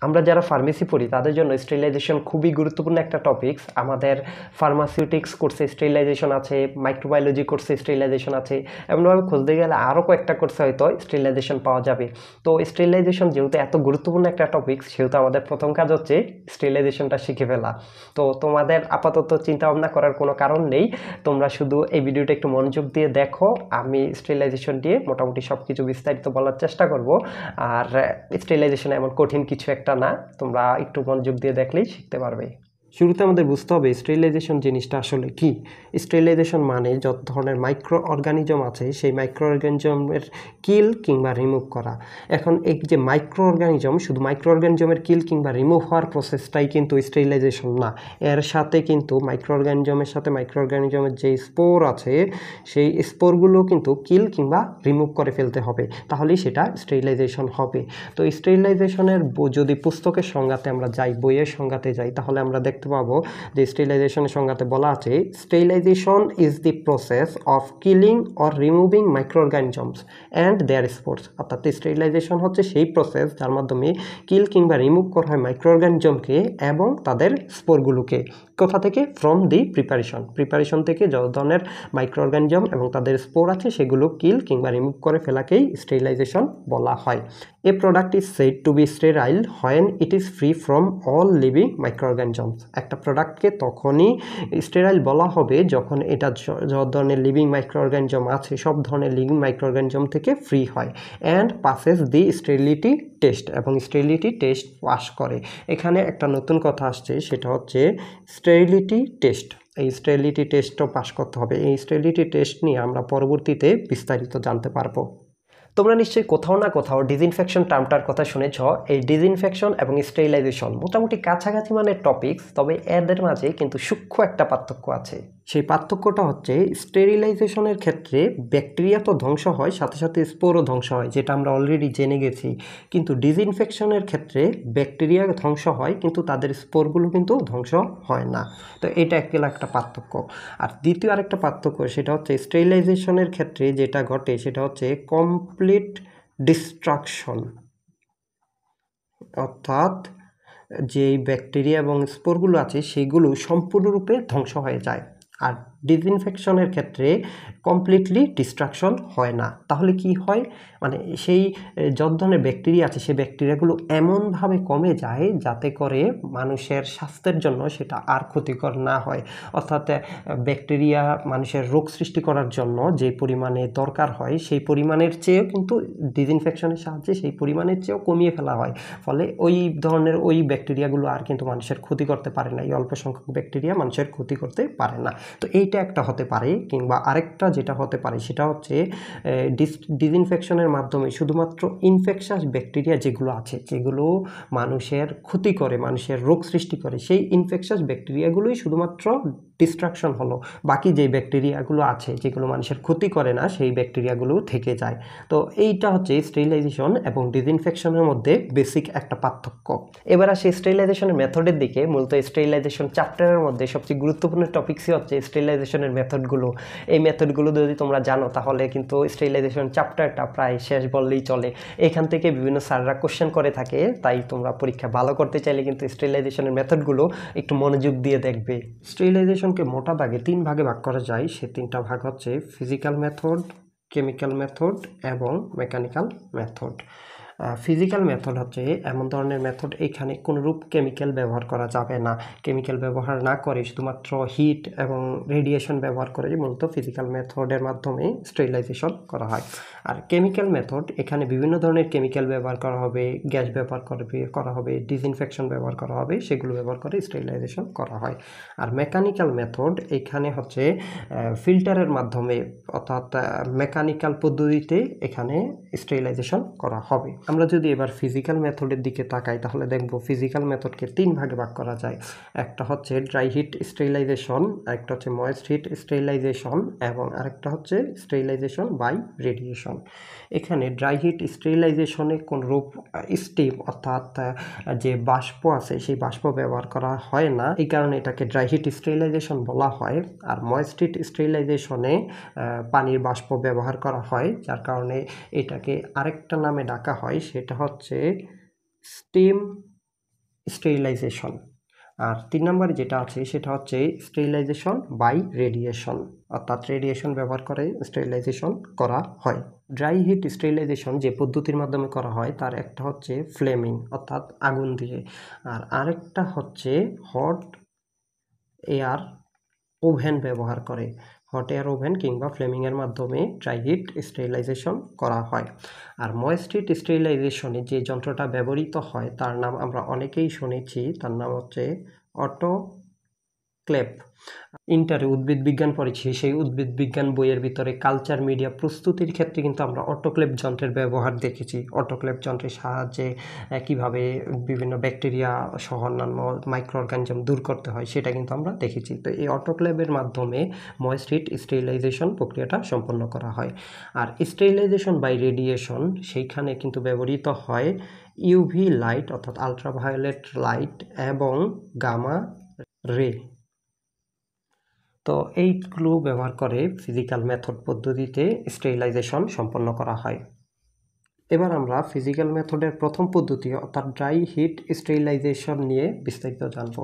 আমরা যারা ফার্মেসি পড়ি তাদের জন্য স্টেরিলাইজেশন খুবই গুরুত্বপূর্ণ একটা টপিকস। আমাদের ফার্মাসিউটিক্স কোর্সে স্টেরিলাইজেশন আছে, মাইক্রোবায়োলজি কোর্সে স্টেরিলাইজেশন আছে, এমনভাবে খুঁজতে গেলে আরও কয়েকটা কোর্সে হয়তো স্টেরিলাইজেশন পাওয়া যাবে। তো স্টেরিলাইজেশন যেহেতু এত গুরুত্বপূর্ণ একটা টপিকস, সেহেতু আমাদের প্রথম কাজ হচ্ছে স্টেরিলাইজেশনটা শিখে ফেলা। তো তোমাদের আপাতত চিন্তা ভাবনা করার কোনো কারণ নেই, তোমরা শুধু এই ভিডিওটা একটু মনোযোগ দিয়ে দেখো। আমি স্টেরিলাইজেশন দিয়ে মোটামুটি সব কিছু বিস্তারিত বলার চেষ্টা করব। আর স্টেরিলাইজেশন এমন কঠিন কিছু একটা না, তোমরা একটু মনোযোগ দিয়ে দেখলেই শিখতে পারবে। শুরুতে আমাদের বুঝতে হবে স্টেরিলাইজেশন জিনিসটা আসলে কি। স্টেরিলাইজেশন মানে যত ধরনের মাইক্রো অর্গানিজম আছে সেই মাইক্রো অর্গানিজমের কিল কিংবা রিমুভ করা। এখন এই যে মাইক্রো অর্গানিজম, শুধু মাইক্রো অর্গানিজমের কিল কিংবা রিমুভ হওয়ার প্রসেসটাই কিন্তু স্টেরিলাইজেশন না, এর সাথে কিন্তু মাইক্রো অর্গানিজমের সাথে মাইক্রো অর্গানিজমের যে স্পোর আছে সেই স্পোরগুলো কিন্তু কিল কিংবা রিমুভ করে ফেলতে হবে, তাহলেই সেটা স্টেরিলাইজেশন হবে। তো স্টেরিলাইজেশনের যদি পুস্তকের সংজ্ঞাতে আমরা যাই, বইয়ের সংজ্ঞাতে যাই, তাহলে আমরা দেখতে পাবো যে স্টেরিলাইজেশনের সংজ্ঞাতে বলা আছে sterilisation is the process of killing or removing micro organisms and their spores. অর্থাৎ স্টেরিলাইজেশন হচ্ছে সেই প্রসেস যার মাধ্যমে কিল কিংবা রিমুভ করা হয় মাইক্রো অর্গানিজমকে এবং তাদের স্পোরগুলোকে। কোথা থেকে? ফ্রম দি প্রিপারেশন থেকে যত ধরনের মাইক্রো অর্গানিজম এবং তাদের স্পোর আছে সেগুলো কিল কিংবা রিমুভ করে ফেলাকেই স্টেরিলাইজেশন বলা হয়। A product is said to be sterile when it is free from all living micro organisms. একটা প্রোডাক্টকে তখনই স্টেরাইল বলা হবে যখন এটা যত ধরনের লিভিং মাইক্রো অর্গানিজম আছে সব ধরনের লিভিং মাইক্রো অর্গানিজম থেকে ফ্রি হয় and passes the sterility test, এবং স্টেরিলিটি টেস্ট পাস করে। এখানে একটা নতুন কথা আসছে, সেটা হচ্ছে স্টেরিলিটি টেস্ট। এই স্টেরিলিটি টেস্টও পাস করতে হবে। এই স্টেরিলিটি টেস্ট নিয়ে আমরা পরবর্তীতে বিস্তারিত জানতে পারবো। তোমরা নিশ্চয়ই কোথাও না কোথাও ডিসইনফেকশন টার্মটার কথা শুনেছ। এই ডিসইনফেকশন এবং স্টেরিলাইজেশন মোটামুটি কাছাকাছি মানের টপিকস, তবে এদের মাঝে কিন্তু সূক্ষ্ম একটা পার্থক্য আছে। সেই পার্থক্যটা হচ্ছে স্টেরিলাইজেশনের ক্ষেত্রে ব্যাকটেরিয়া তো ধ্বংস হয়, সাথে সাথে স্পোরও ধ্বংস হয়, যেটা আমরা অলরেডি জেনে গেছি। কিন্তু ডিসইনফেকশনের ক্ষেত্রে ব্যাকটেরিয়া ধ্বংস হয় কিন্তু তাদের স্পোরগুলো কিন্তু ধ্বংস হয় না। তো এটা একটা পার্থক্য। আর দ্বিতীয় আরেকটা পার্থক্য সেটা হচ্ছে স্টেরিলাইজেশনের ক্ষেত্রে যেটা ঘটে সেটা হচ্ছে কমপ্লিট ডিস্ট্রাকশন, অর্থাৎ যেই ব্যাকটেরিয়া এবং স্পোরগুলো আছে সেগুলো সম্পূর্ণরূপে ধ্বংস হয়ে যায়। আর ডিসইনফেকশনের ক্ষেত্রে কমপ্লিটলি ডিস্ট্রাকশন হয় না। তাহলে কি হয়? মানে সেই যত ধরনের ব্যাকটেরিয়া আছে সেই ব্যাকটেরিয়াগুলো এমনভাবে কমে যায় যাতে করে মানুষের স্বাস্থ্যের জন্য সেটা আর ক্ষতিকর না হয়। অর্থাৎ ব্যাকটেরিয়া মানুষের রোগ সৃষ্টি করার জন্য যে পরিমাণে দরকার হয় সেই পরিমাণের চেয়েও কিন্তু ডিসইনফেকশনের সাহায্যে সেই পরিমাণের চেয়েও কমিয়ে ফেলা হয়। ফলে ওই ধরনের ওই ব্যাকটেরিয়াগুলো আর কিন্তু মানুষের ক্ষতি করতে পারে না। এই অল্প সংখ্যক ব্যাকটেরিয়া মানুষের ক্ষতি করতে পারে না। তো এইটা একটা হতে পারে। কিংবা আরেকটা যেটা হতে পারে সেটা হচ্ছে ডিসইনফেকশনের মাধ্যমে শুধুমাত্র ইনফেকশাস ব্যাকটেরিয়া যেগুলো আছে, যেগুলো মানুষের ক্ষতি করে, মানুষের রোগ সৃষ্টি করে, সেই ইনফেকশাস ব্যাকটেরিয়াগুলোই শুধুমাত্র ডিস্ট্রাকশন হলো। বাকি যে ব্যাকটেরিয়াগুলো আছে যেগুলো মানুষের ক্ষতি করে না সেই ব্যাকটেরিয়াগুলো থেকে যায়। তো এইটা হচ্ছে স্টেরিলাইজেশন এবং ডিসইনফেকশনের মধ্যে বেসিক একটা পার্থক্য। এবার আসি স্টেরিলাইজেশনের মেথডের দিকে। মূলত স্টেরিলাইজেশন চ্যাপ্টারের মধ্যে সবচেয়ে গুরুত্বপূর্ণ টপিকসই হচ্ছে স্টেরিলাইজেশনের মেথডগুলো। এই মেথডগুলো যদি তোমরা জানো তাহলে কিন্তু স্টেরিলাইজেশন চ্যাপ্টারটা প্রায় শেষ বললেই চলে। এখান থেকে বিভিন্ন স্যাররা কোশ্চেন করে থাকে, তাই তোমরা পরীক্ষা ভালো করতে চাইলে কিন্তু স্টেরিলাইজেশনের মেথডগুলো একটু মনোযোগ দিয়ে দেখবে। স্টেরিলাইজেশনকে মোটা দাগে 3 ভাগে ভাগ করা যায়। সে 3টা ভাগ হচ্ছে ফিজিক্যাল মেথড, কেমিক্যাল মেথড এবং মেকানিক্যাল মেথড। ফিজিক্যাল মেথড হচ্ছে এমন ধরনের মেথড এখানে কোনোরূপ কেমিক্যাল ব্যবহার করা যাবে না। কেমিক্যাল ব্যবহার না করে শুধুমাত্র হিট এবং রেডিয়েশন ব্যবহার করে মূলত ফিজিক্যাল মেথডের মাধ্যমে স্টেরিলাইজেশন করা হয়। আর কেমিক্যাল মেথড এখানে বিভিন্ন ধরনের কেমিক্যাল ব্যবহার করা হবে, গ্যাস ব্যবহার করা হবে, ডিসইনফেকশন ব্যবহার করা হবে, সেগুলো ব্যবহার করে স্টেরিলাইজেশন করা হয়। আর মেকানিক্যাল মেথড এখানে হচ্ছে ফিল্টারের মাধ্যমে, অর্থাৎ মেকানিক্যাল পদ্ধতিতে এখানে স্টেরিলাইজেশন করা হবে। আমরা যদি এবার ফিজিক্যাল মেথডের দিকে তাকাই তাহলে দেখব ফিজিক্যাল মেথডকে 3 ভাগে ভাগ করা যায়। একটা হচ্ছে ড্রাই হিট স্টেরিলাইজেশন, আরেকটা হচ্ছে ময়েস্ট হিট স্টেরিলাইজেশন এবং আরেকটা হচ্ছে স্টেরিলাইজেশন বাই রেডিয়েশন। এখানে ড্রাই হিট স্টেরিলাইজেশনে কোনরূপ স্টিম অর্থাৎ যে বাষ্প আছে সেই বাষ্প ব্যবহার করা হয় না, এই কারণে এটাকে ড্রাই হিট স্টেরিলাইজেশন বলা হয়। আর ময়েস্ট হিট স্টেরিলাইজেশনে পানির বাষ্প ব্যবহার করা হয়, যার কারণে এটাকে আরেকটা নামে ডাকা হয়, সেটা হচ্ছে স্টিম স্টেরিলাইজেশন। আর 3 নম্বরে যেটা আছে সেটা হচ্ছে স্টেরিলাইজেশন বাই রেডিয়েশন, অর্থাৎ রেডিয়েশন ব্যবহার করে স্টেরিলাইজেশন করা হয়। ড্রাই হিট স্টেরিলাইজেশন যে পদ্ধতির মাধ্যমে করা হয় তার একটা হচ্ছে ফ্লেমিং অর্থাৎ আগুন দিয়ে, আর আরেকটা হচ্ছে হট এয়ার ওভেন ব্যবহার করে। হট এয়ার ওভেন কিংবা ফ্লেমিংয়ের মাধ্যমে ড্রাই হিট স্টেরিলাইজেশন করা হয়। আর ময়েস্ট হিট স্টেরিলাইজেশনে যে যন্ত্রটা ব্যবহৃত হয় তার নাম আমরা অনেকেই শুনেছি, তার নাম হচ্ছে অটোক্লেভ। ইন্টারে উদ্ভিদ বিজ্ঞান পড়েছি, সেই উদ্ভিদ বিজ্ঞান বইয়ের ভিতরে কালচার মিডিয়া প্রস্তুতির ক্ষেত্রে কিন্তু আমরা অটোক্লেভ যন্ত্রের ব্যবহার দেখেছি। অটোক্লেভ যন্ত্রের সাহায্যে কিভাবে বিভিন্ন ব্যাকটেরিয়া সহ অন্যান্য মাইক্রো অর্গানিজম দূর করতে হয় সেটা কিন্তু আমরা দেখেছি। তো এই অটোক্লেভের মাধ্যমে ময়েস্ট হিট স্টেরিলাইজেশন প্রক্রিয়াটা সম্পন্ন করা হয়। আর স্টেরিলাইজেশন বাই রেডিয়েশন সেইখানে কিন্তু ব্যবহৃত হয় ইউভি লাইট অর্থাৎ আলট্রাভায়োলেট লাইট এবং গামা রে। তো এইগুলো ব্যবহার করে ফিজিক্যাল মেথড পদ্ধতিতে স্টেরিলাইজেশন সম্পন্ন করা হয়। এবার আমরা ফিজিক্যাল মেথডের প্রথম পদ্ধতি অর্থাৎ ড্রাই হিট স্টেরিলাইজেশন নিয়ে বিস্তারিত জানব।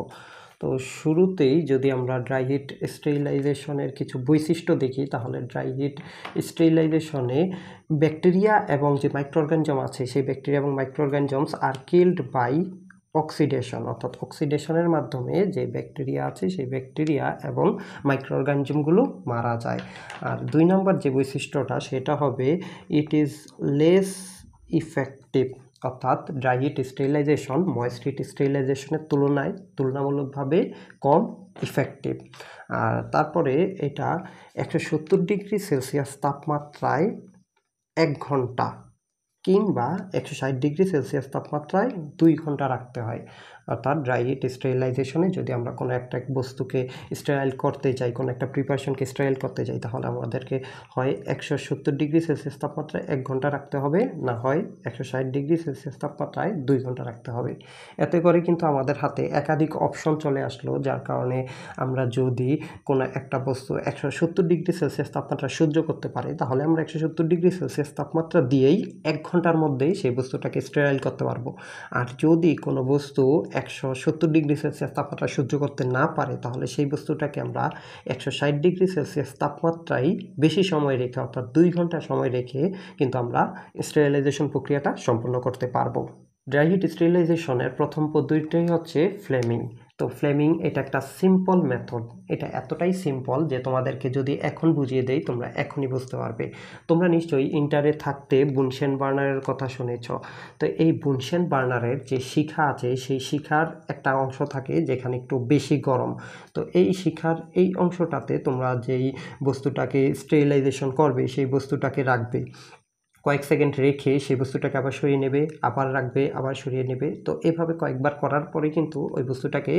তো শুরুতেই যদি আমরা ড্রাই হিট স্টেরিলাইজেশনের কিছু বৈশিষ্ট্য দেখি তাহলে ড্রাই হিট স্টেরিলাইজেশনে ব্যাকটেরিয়া এবং যে মাইক্রো অর্গানিজম আছে সেই ব্যাকটেরিয়া এবং micro organisms are killed by oxidation, অর্থাৎ অক্সিডেশনের মাধ্যমে যে ব্যাকটেরিয়া আছে সেই ব্যাকটেরিয়া এবং মাইক্রো অর্গানিজমগুলো মারা যায়। আর 2 নম্বর যে বৈশিষ্ট্যটা সেটা হবে ইট ইজ লেস ইফেক্টিভ, অর্থাৎ dry heat sterilisation moist heat স্টেরিলাইজেশনের তুলনামূলকভাবে কম ইফেক্টিভ। আর তারপরে এটা 170 ডিগ্রি সেলসিয়াস তাপমাত্রায় 1 ঘন্টা কিংবা 160 ডিগ্রি সেলসিয়াস তাপমাত্রায় 2 ঘন্টা রাখতে হয়। অর্থাৎ ড্রাই হিট স্টেরিলাইজেশনে যদি আমরা কোনো একটা বস্তুকে স্টেরাইল করতে চাই, কোনো একটা প্রিপারেশনকে স্টেরাইল করতে চাই, তাহলে আমাদেরকে হয় 170 ডিগ্রি সেলসিয়াস তাপমাত্রায় 1 ঘন্টা রাখতে হবে, না হয় 160 ডিগ্রি সেলসিয়াস তাপমাত্রায় 2 ঘন্টা রাখতে হবে। এতে করে কিন্তু আমাদের হাতে একাধিক অপশন চলে আসলো, যার কারণে আমরা যদি কোনো একটা বস্তু 170 ডিগ্রি সেলসিয়াস তাপমাত্রা সহ্য করতে পারে তাহলে আমরা 170 ডিগ্রি সেলসিয়াস তাপমাত্রা দিয়েই 1 ঘন্টার মধ্যেই সেই বস্তুটাকে স্টেরাইল করতে পারবো। আর যদি কোনো বস্তু 170 ডিগ্রি সেলসিয়াস তাপমাত্রা সহ্য করতে না পারে তাহলে সেই বস্তুটাকে আমরা 160 ডিগ্রি সেলসিয়াস তাপমাত্রায় বেশি সময় রেখে অর্থাৎ 2 ঘন্টা সময় রেখে কিন্তু আমরা স্টেরিলাইজেশন প্রক্রিয়াটা সম্পন্ন করতে পারবো। ড্রাই হিট স্টেরিলাইজেশনের প্রথম পদ্ধতিটাই হচ্ছে ফ্লেমিং। তো ফ্লেমিং এটা একটা সিম্পল মেথড, এটা এতটাই সিম্পল যে তোমাদেরকে যদি এখন বুঝিয়ে দেই তোমরা এখনই বুঝতে পারবে। তোমরা নিশ্চয়ই ইন্টারে থাকতে বুনশেন বার্নারের কথা শুনেছ। তো এই বুনশেন বার্নারের যে শিখা আছে সেই শিখার একটা অংশ থাকে যেখানে একটু বেশি গরম। তো এই শিখার এই অংশটাতে তোমরা যেই বস্তুটাকে স্টেরিলাইজেশন করবে সেই বস্তুটাকে রাখবে, কয়েক সেকেন্ড রেখে সেই বস্তুটাকে আবার সরিয়ে নেবে, আবার রাখবে, আবার সরিয়ে নেবে। তো এভাবে কয়েকবার করার পরে কিন্তু ওই বস্তুটাকে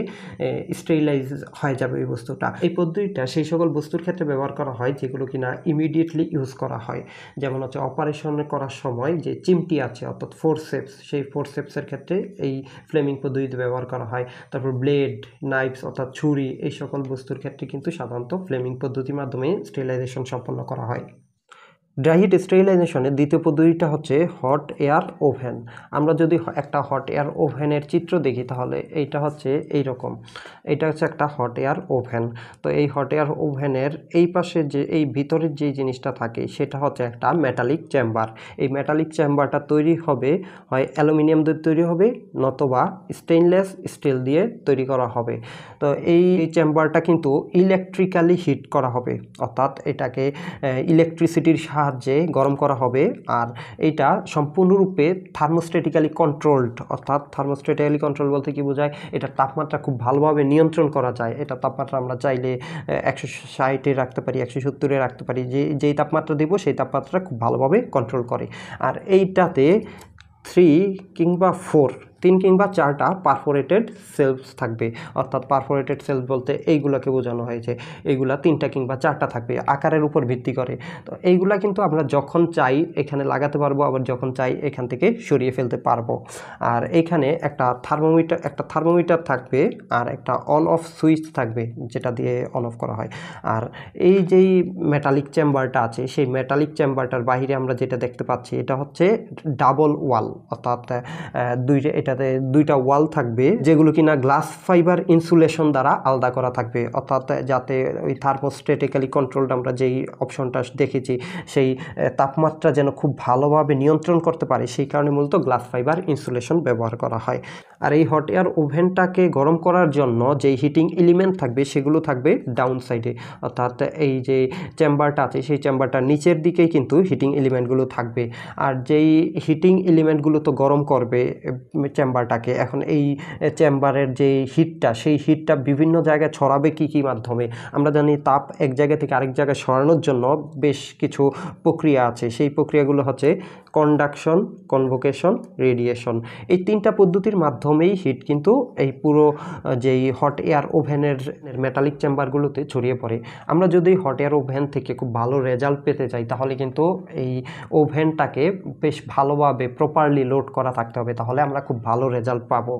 স্টেরিলাইজ হয়ে যাবে ওই বস্তুটা। এই পদ্ধতিটা সেই সকল বস্তুর ক্ষেত্রে ব্যবহার করা হয় যেগুলো কিনা ইমিডিয়েটলি ইউজ করা হয়, যেমন হচ্ছে অপারেশন করার সময় যে চিমটি আছে অর্থাৎ ফোরসেপস, সেই ফোরসেপসের ক্ষেত্রে এই ফ্লেমিং পদ্ধতিতে ব্যবহার করা হয়। তারপর ব্লেড, নাইফস অর্থাৎ ছুরি, এই সকল বস্তুর ক্ষেত্রে কিন্তু সাধারণত ফ্লেমিং পদ্ধতির মাধ্যমে স্টেরিলাইজেশন সম্পন্ন করা হয়। ড্রাই হিট স্টেরিলাইজেশনের দ্বিতীয় পদ্ধতিটা হচ্ছে হট এয়ার ওভেন। আমরা যদি একটা হট এয়ার ওভেনের চিত্র দেখি তাহলে এইটা হচ্ছে এইরকম, এটা হচ্ছে একটা হট এয়ার ওভেন। তো এই হট এয়ার ওভেনের এই পাশে যে এই ভিতরের যে জিনিসটা থাকে সেটা হচ্ছে একটা মেটালিক চেম্বার। এই মেটালিক চেম্বারটা তৈরি হবে হয় অ্যালুমিনিয়াম দিয়ে তৈরি হবে নতবা স্টেইনলেস স্টিল দিয়ে তৈরি করা হবে। তো এই চেম্বারটা কিন্তু ইলেকট্রিক্যালি হিট করা হবে, অর্থাৎ এটাকে ইলেকট্রিসিটির সাহায্যে গরম করা হবে। আর এইটা সম্পূর্ণরূপে থার্মোস্ট্যাটিক্যালি কন্ট্রোলড, অর্থাৎ থার্মোস্ট্যাটিক্যালি কন্ট্রোল বলতে কি বোঝায়, এটা তাপমাত্রা খুব ভালোভাবে নিয়ন্ত্রণ করা যায়। এটা তাপমাত্রা আমরা চাইলে 160-এ রাখতে পারি, 170-এ রাখতে পারি, যেই তাপমাত্রা দেব সেই তাপমাত্রা খুব ভালোভাবে কন্ট্রোল করে। আর এইটাতে 3 কিংবা 4টা পারফোরেটেড সেলস থাকবে, অর্থাৎ পারফোরেটেড সেলস বলতে এইগুলোকে বোঝানো হয়েছে। এইগুলা 3টা কিংবা 4টা থাকবে আকারের উপর ভিত্তি করে। তো এইগুলা কিন্তু আমরা যখন চাই এখানে লাগাতে পারবো, আবার যখন চাই এখান থেকে সরিয়ে ফেলতে পারবো। আর এইখানে একটা থার্মোমিটার থাকবে আর একটা অন অফ সুইচ থাকবে যেটা দিয়ে অন অফ করা হয়। আর এই যেই মেটালিক চেম্বারটা আছে সেই মেটালিক চেম্বারটার বাইরে আমরা যেটা দেখতে পাচ্ছি এটা হচ্ছে ডাবল ওয়াল, অর্থাৎ এটা এটাতে দুইটা ওয়াল থাকবে যেগুলো কিনা গ্লাস ফাইবার ইনসুলেশন দ্বারা আলাদা করা থাকবে, অর্থাৎ যাতে ওই থার্মোস্ট্যাটিক্যালি কন্ট্রোলড আমরা যেই অপশনটা দেখেছি সেই তাপমাত্রা যেন খুব ভালোভাবে নিয়ন্ত্রণ করতে পারে, সেই কারণে মূলত গ্লাস ফাইবার ইনসুলেশন ব্যবহার করা হয়। আর এই হট এয়ার ওভেনটাকে গরম করার জন্য যেই হিটিং এলিমেন্ট থাকবে সেগুলো থাকবে ডাউন সাইডে, অর্থাৎ এই যে চেম্বারটা আছে সেই চেম্বারটার নিচের দিকেই কিন্তু হিটিং এলিমেন্টগুলো থাকবে। আর যেই হিটিং এলিমেন্টগুলো তো গরম করবে চেম্বারটাকে, এখন এই চেম্বারের যে হিটটা সেই হিটটা বিভিন্ন জায়গায় ছড়াবে কি মাধ্যমে? আমরা জানি তাপ এক জায়গা থেকে আরেক জায়গায় সরানোর জন্য বেশ কিছু প্রক্রিয়া আছে, সেই প্রক্রিয়াগুলো হচ্ছে কন্ডাকশন, কনভোকেশন, রেডিয়েশন। এই তিনটা পদ্ধতির মাধ্যমেই হিট কিন্তু এই পুরো যেই হট এয়ার ওভেনের মেটালিক চেম্বারগুলোতে ছড়িয়ে পড়ে। আমরা যদি হট এয়ার ওভেন থেকে খুব ভালো রেজাল্ট পেতে চাই তাহলে কিন্তু এই ওভেনটাকে বেশ ভালোভাবে প্রপারলি লোড করা থাকতে হবে, তাহলে আমরা খুব ভালো রেজাল্ট পাবো।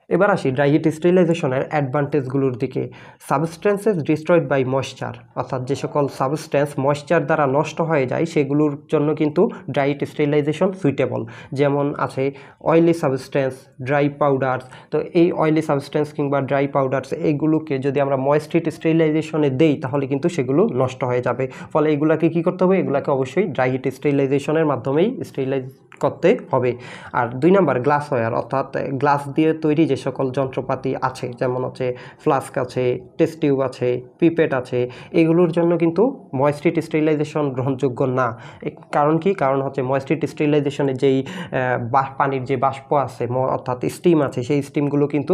এবার আসি ড্রাই হিট স্টেরিলাইজেশনের অ্যাডভান্টেজগুলোর দিকে। সাবস্টেন্সেস ডিস্ট্রয়েড বাই ময়েশ্চার, অর্থাৎ যে সকল সাবস্টেন্স ময়েশ্চার দ্বারা নষ্ট হয়ে যায় সেগুলোর জন্য কিন্তু ড্রাই হিট স্টেরিলাইজেশন সুইটেবল। যেমন আছে অয়েলি সাবস্টেন্স, ড্রাই পাউডার্স। তো এই অয়েলি সাবস্টেন্স কিংবা ড্রাই পাউডার্স এইগুলোকে যদি আমরা ময়েস্ট হিট স্টেরিলাইজেশনে দেই তাহলে কিন্তু সেগুলো নষ্ট হয়ে যাবে। ফলে এগুলাকে কী করতে হবে? এগুলাকে অবশ্যই ড্রাই হিট স্টেরিলাইজেশনের মাধ্যমেই স্টেরিলাইজ করতে হবে। আর 2 নাম্বার গ্লাস ওয়্যার, অর্থাৎ গ্লাস দিয়ে তৈরি যে সকল যন্ত্রপাতি আছে, যেমন হচ্ছে ফ্লাস্ক আছে, টেস্ট টিউব আছে, পিপেট আছে, এগুলোর জন্য কিন্তু ময়েস্ট হিট স্টেরিলাইজেশন গ্রহণযোগ্য না। কারণ কি? কারণ হচ্ছে ময়েস্ট হিট স্টেরিলাইজেশনে যেই পানির যে বাষ্প আছে অর্থাৎ স্টিম আছে, সেই স্টিমগুলো কিন্তু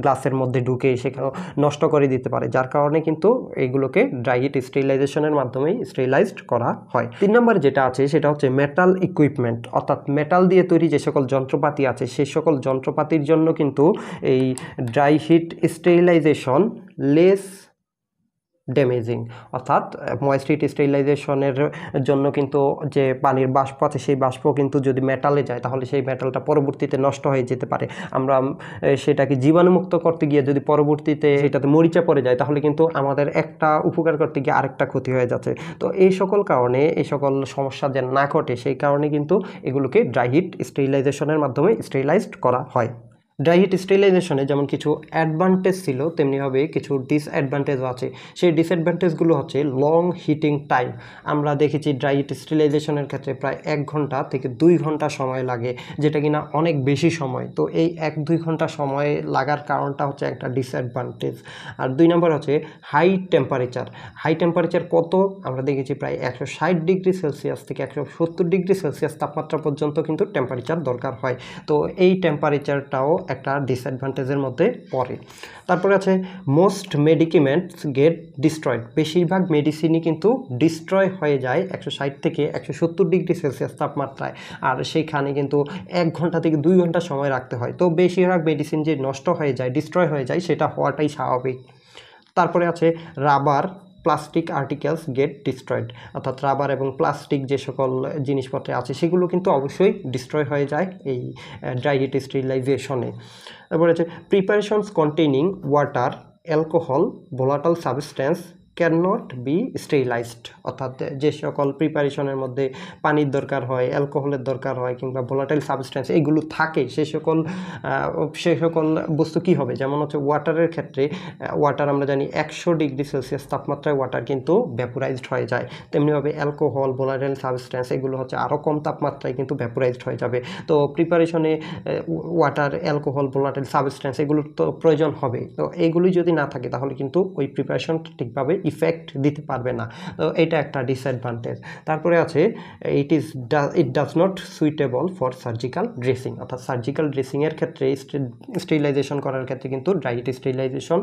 গ্লাসের মধ্যে ঢুকে সেখানে নষ্ট করে দিতে পারে, যার কারণে কিন্তু এইগুলোকে ড্রাই হিট স্টেরিলাইজেশনের মাধ্যমেই স্টেরিলাইজড করা হয়। 3 নম্বর যেটা আছে সেটা হচ্ছে মেটাল ইকুইপমেন্ট, অর্থাৎ মেটাল দিয়ে তৈরি যে সকল যন্ত্রপাতি আছে সেই সকল যন্ত্রপাতির জন্য কিন্তু এই dry heat sterilisation less damaging, অর্থাৎ ময়েস্ট হিট স্টেরিলাইজেশনের জন্য কিন্তু যে পানির বাষ্প আছে সেই বাষ্প কিন্তু যদি মেটালে যায় তাহলে সেই মেটালটা পরবর্তীতে নষ্ট হয়ে যেতে পারে। আমরা সেটাকে জীবাণুমুক্ত করতে গিয়ে যদি পরবর্তীতে সেটাতে মরিচা পড়ে যায় তাহলে কিন্তু আমাদের একটা উপকার করতে গিয়ে আরেকটা ক্ষতি হয়ে যাচ্ছে। তো এই সকল কারণে এই সকল সমস্যা যেন না ঘটে সেই কারণে কিন্তু এগুলোকে ড্রাই হিট স্টেরিলাইজেশনের মাধ্যমে স্টেরিলাইজড করা হয়। ড্রাই হিট স্টেরিলাইজেশনে যেমন কিছু অ্যাডভান্টেজ ছিল তেমনিভাবে কিছু ডিসঅ্যাডভান্টেজও আছে। সেই ডিসঅ্যাডভান্টেজগুলো হচ্ছে লং হিটিং টাইম। আমরা দেখেছি ড্রাই হিট স্টেরিলাইজেশনের ক্ষেত্রে প্রায় 1 ঘন্টা থেকে 2 ঘন্টা সময় লাগে, যেটা কিনা অনেক বেশি সময়। তো এই 1-2 ঘন্টা সময় লাগার কারণটা হচ্ছে একটা ডিসঅ্যাডভান্টেজ। আর 2 নম্বর হচ্ছে হাই টেম্পারেচার। হাই টেম্পারেচার কত? আমরা দেখেছি প্রায় 160 ডিগ্রি সেলসিয়াস থেকে 170 ডিগ্রি সেলসিয়াস তাপমাত্রা পর্যন্ত কিন্তু টেম্পারেচার দরকার হয়। তো এই টেম্পারেচারটাও একটা ডিসঅ্যাডভান্টেজের মধ্যে পড়ে। তারপরে আছে মোস্ট মেডিকেমেন্টস গেট ডিস্ট্রয়েড। বেশিরভাগ মেডিসিনই কিন্তু ডিস্ট্রয় হয়ে যায় 160 থেকে 170 ডিগ্রি সেলসিয়াস তাপমাত্রায়, আর সেইখানে কিন্তু 1 ঘন্টা থেকে 2 ঘন্টা সময় রাখতে হয়। তো বেশিরভাগ মেডিসিন যে নষ্ট হয়ে যায়, ডিস্ট্রয় হয়ে যায়, সেটা হওয়াটাই স্বাভাবিক। তারপরে আছে rubber plastic articles get destroyed, অর্থাৎ রাবার এবং প্লাস্টিক যে সকল জিনিসপত্র আছে সেগুলো কিন্তু অবশ্যই ডিস্ট্রয় হয়ে যায় এই ড্রাই হিট স্টেরিলাইজেশনে। তারপরে আছে preparations containing water, alcohol, volatile substance can not be sterilised, অর্থাৎ যে সকল প্রিপারেশনের মধ্যে পানির দরকার হয়, অ্যালকোহলের দরকার হয় কিংবা ভোলাটাইল সাবস্টেন্স এগুলো থাকে, সে সকল বস্তু কী হবে? যেমন হচ্ছে ওয়াটারের ক্ষেত্রে ওয়াটার আমরা জানি 100 ডিগ্রি সেলসিয়াস তাপমাত্রায় ওয়াটার কিন্তু ভ্যাপোরাইজড হয়ে যায়। তেমনিভাবে অ্যালকোহল, ভোলাটাইল সাবস্টেন্স এগুলো হচ্ছে আরও কম তাপমাত্রায় কিন্তু ভ্যাপোরাইজড হয়ে যাবে। তো প্রিপারেশনে ওয়াটার, অ্যালকোহল, ভোলাটাইল সাবস্টেন্স এগুলোর তো প্রয়োজন হবে। তো এইগুলি যদি না থাকে তাহলে কিন্তু ওই প্রিপারেশন ঠিকভাবে ইফেক্ট দিতে পারবে না। তো এটা একটা ডিসঅ্যাডভান্টেজ। তারপরে আছে it does not suitable for surgical dressing, অর্থাৎ সার্জিক্যাল ড্রেসিংয়ের ক্ষেত্রে স্টেরিলাইজেশন করার ক্ষেত্রে কিন্তু ড্রাই হিট স্টেরিলাইজেশন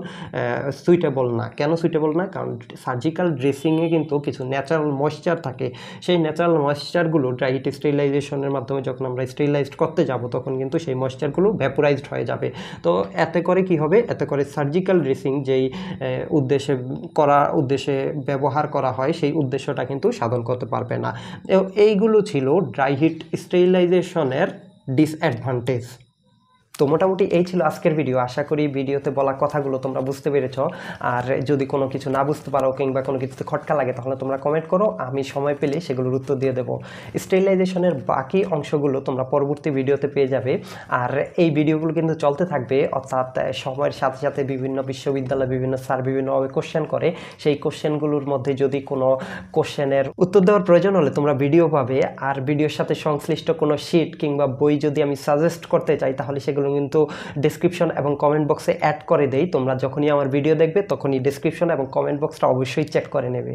সুইটেবল না। কেন সুইটেবল না? কারণ সার্জিক্যাল ড্রেসিংয়ে কিন্তু কিছু ন্যাচারাল ময়েশ্চার থাকে, সেই ন্যাচারাল ময়েশ্চারগুলো ড্রাই হিট স্টেরিলাইজেশনের মাধ্যমে যখন আমরা স্টেরিলাইজড করতে যাব তখন কিন্তু সেই ময়েশ্চারগুলো ভ্যাপোরাইজড হয়ে যাবে। তো এতে করে কি হবে? এতে করে সার্জিক্যাল ড্রেসিং যেই উদ্দেশ্যে ব্যবহার করা হয় সেই উদ্দেশ্যটা কিন্তু সাধন করতে পারবে না। এইগুলো ছিল ড্রাই হিট স্টেরিলাইজেশনের ডিসঅ্যাডভান্টেজ। তো তো মোটামুটি এই ছিল আজকের ভিডিও। আশা করি ভিডিওতে বলা কথাগুলো তোমরা বুঝতে পেরেছ। আর যদি কোনো কিছু না বুঝতে পারো কিংবা কোনো কিছুতে খটকা লাগে তাহলে তোমরা কমেন্ট করো, আমি সময় পেলে সেগুলোর উত্তর দিয়ে দেবো। স্টেরিলাইজেশনের বাকি অংশগুলো তোমরা পরবর্তী ভিডিওতে পেয়ে যাবে। আর এই ভিডিওগুলো কিন্তু চলতে থাকবে, অর্থাৎ সময়ের সাথে সাথে বিভিন্ন বিশ্ববিদ্যালয় বিভিন্ন স্যার বিভিন্নভাবে কোশ্চেন করে, সেই কোশ্চেনগুলোর মধ্যে যদি কোনো কোশ্চেনের উত্তর দেওয়ার প্রয়োজন হলে তোমরা ভিডিও পাবে। আর ভিডিওর সাথে সংশ্লিষ্ট কোনো শিট কিংবা বই যদি আমি সাজেস্ট করতে চাই তাহলে সেগুলো কিন্তু ডেসক্রিপশন এবং কমেন্ট বক্সে অ্যাড করে দেই। তোমরা যখনই আমার ভিডিও দেখবে তখনই ডেসক্রিপশন এবং কমেন্ট বক্সটা অবশ্যই চেক করে নেবে।